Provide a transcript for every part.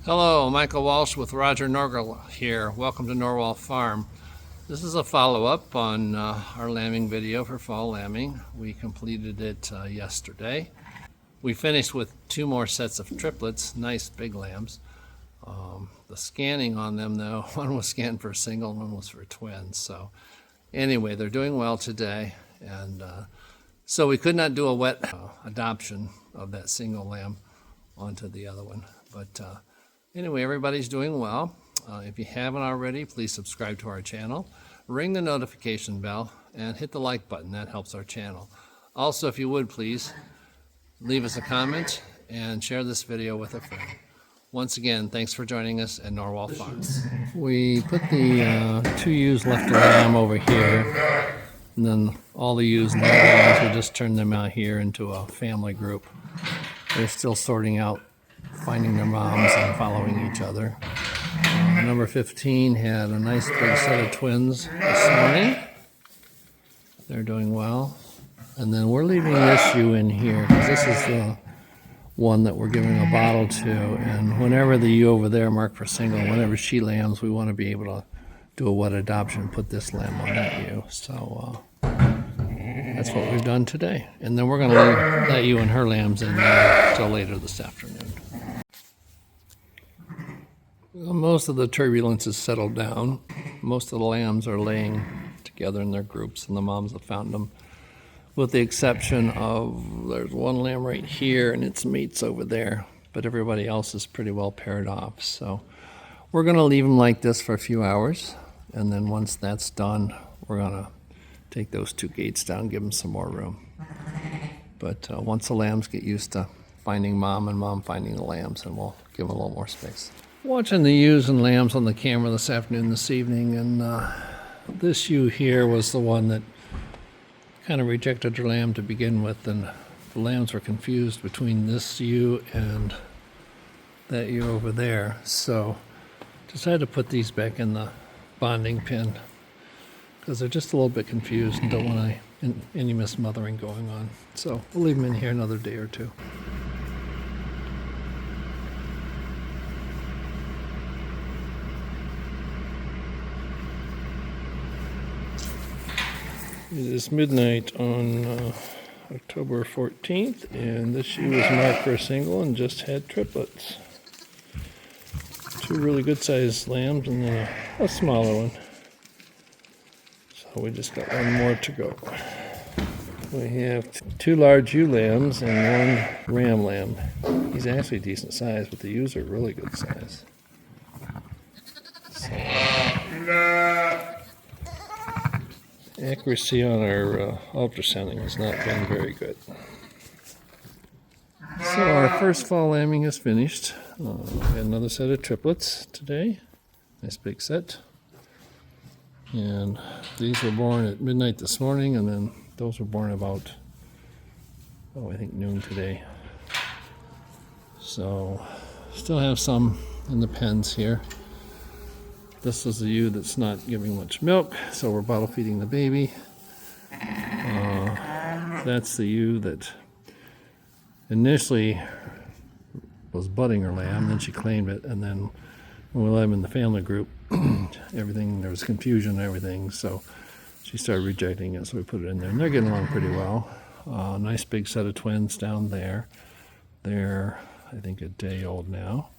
Hello, Michael Walsh with Roger Norwal here. Welcome to Norwal Farm. This is a follow-up on our lambing video for fall lambing. We completed it yesterday. We finished with 2 more sets of triplets, nice big lambs. The scanning on them though, one was scanned for a single, one was for twins. So anyway, they're doing well today, and so we could not do a wet adoption of that single lamb onto the other one. But anyway, everybody's doing well. If you haven't already, please subscribe to our channel, ring the notification bell, and hit the like button. That helps our channel. Also, if you would, please leave us a comment and share this video with a friend. Once again, thanks for joining us at Norwal Farm. We put the 2 ewes left of lamb over here, and then all the ewes and the lambs, we just turned them out here into a family group. They're still sorting out, finding their moms and following each other. Number 15 had a nice big set of twins this morning. They're doing well. And then we're leaving this ewe in here because this is the one that we're giving a bottle to. And whenever the ewe over there marked for single, whenever she lambs, we want to be able to do a wet adoption and put this lamb on that ewe. So that's what we've done today. And then we're going to leave that ewe and her lambs in there until later this afternoon. Well, most of the turbulence has settled down. Most of the lambs are laying together in their groups, and the moms have found them. With the exception of, there's one lamb right here and its mate's over there, but everybody else is pretty well paired off. So we're going to leave them like this for a few hours, and then once that's done, we're going to take those 2 gates down, give them some more room. But once the lambs get used to finding mom and mom finding the lambs, and we'll give them a little more space. Watching the ewes and lambs on the camera this afternoon, this evening, and this ewe here was the one that kind of rejected her lamb to begin with, and the lambs were confused between this ewe and that ewe over there. So decided to put these back in the bonding pen because they're just a little bit confused and don't want any mismothering going on. So we'll leave them in here another day or 2. It is midnight on October 14th, and this ewe was marked for a single and just had triplets. 2 really good sized lambs and then a smaller one. So we just got 1 more to go. We have 2 large ewe lambs and 1 ram lamb. He's actually decent size, but the ewes are really good size. So, accuracy on our ultrasounding has not been very good. So our first fall lambing is finished. We had another set of triplets today. Nice big set. And these were born at midnight this morning, and then those were born about, I think noon today. So still have some in the pens here. This is a ewe that's not giving much milk, so we're bottle feeding the baby. That's the ewe that initially was budding her lamb, then she claimed it, and then when we let them in the family group, there was confusion and everything, so she started rejecting it, so we put it in there. And they're getting along pretty well. Nice big set of twins down there. They're, I think, a day old now.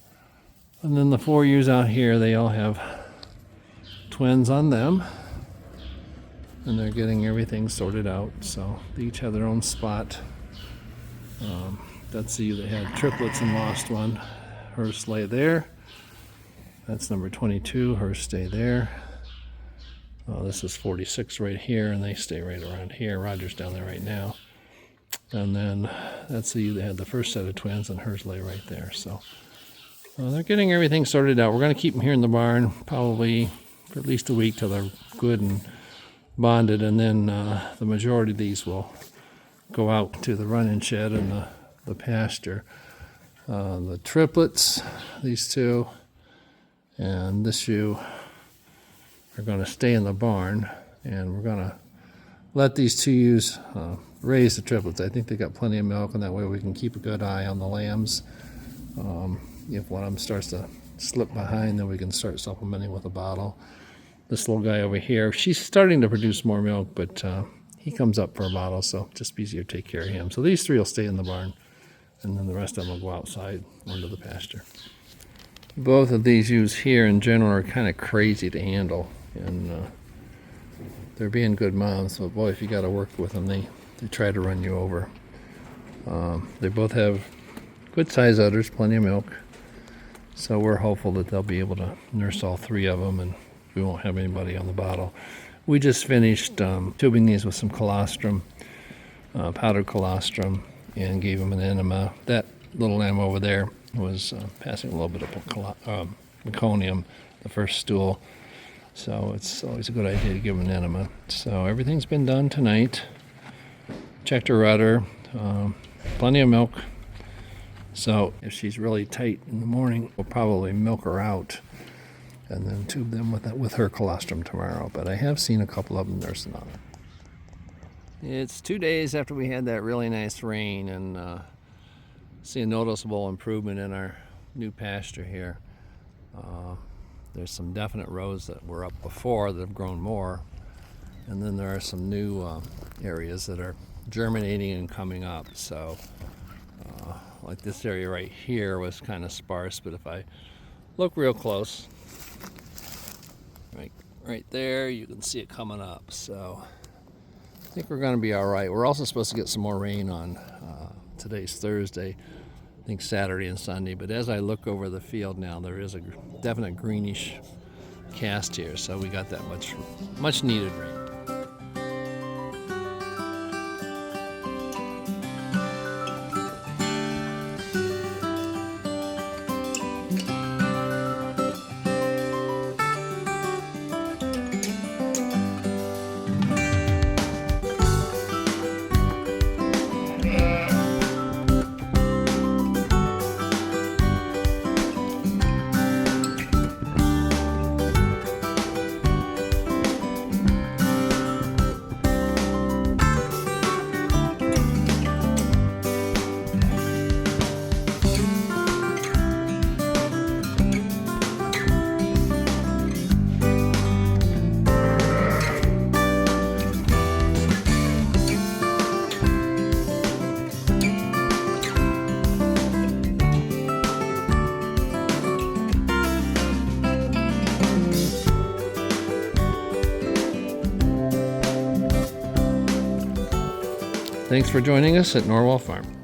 And then the 4 ewes out here, they all have twins on them, and they're getting everything sorted out, so they each have their own spot. That's the ewe that had triplets and lost one. Hers lay there. That's number 22. Hers stay there. This is 46 right here, and they stay right around here. Roger's down there right now. And then that's the ewe that had the first set of twins, and hers lay right there. So they're getting everything sorted out. We're going to keep them here in the barn probably for at least a week till they're good and bonded, and then the majority of these will go out to the run-in shed and the pasture. The triplets, these 2, and this ewe are going to stay in the barn, and we're going to let these 2 ewes raise the triplets. I think they got plenty of milk, and that way we can keep a good eye on the lambs. if one of them starts to slip behind, then we can start supplementing with a bottle. This little guy over here, she's starting to produce more milk, but he comes up for a bottle, so just easier to take care of him. So these three will stay in the barn, and then the rest of them will go outside into the pasture. Both of these ewes here in general are kind of crazy to handle, and they're being good moms, but boy, if you got to work with them, they try to run you over. They both have good size udders, plenty of milk, so we're hopeful that they'll be able to nurse all three of them, and we won't have anybody on the bottle. We just finished tubing these with some colostrum, powdered colostrum, and gave them an enema. That little lamb over there was passing a little bit of meconium, the first stool, so it's always a good idea to give them an enema. So everything's been done tonight. Checked her udder, plenty of milk. So if she's really tight in the morning, we'll probably milk her out and then tube them with her colostrum tomorrow. But I have seen a couple of them nursing on it. It's 2 days after we had that really nice rain, and see a noticeable improvement in our new pasture here. There's some definite rows that were up before that have grown more, and then there are some new areas that are germinating and coming up. So like this area right here was kind of sparse, but if I look real close, right there, you can see it coming up. So I think we're going to be all right. We're also supposed to get some more rain on today's Thursday, I think Saturday and Sunday. But as I look over the field now, there is a definite greenish cast here, so we got that much needed rain. Thanks for joining us at Norwal Farm.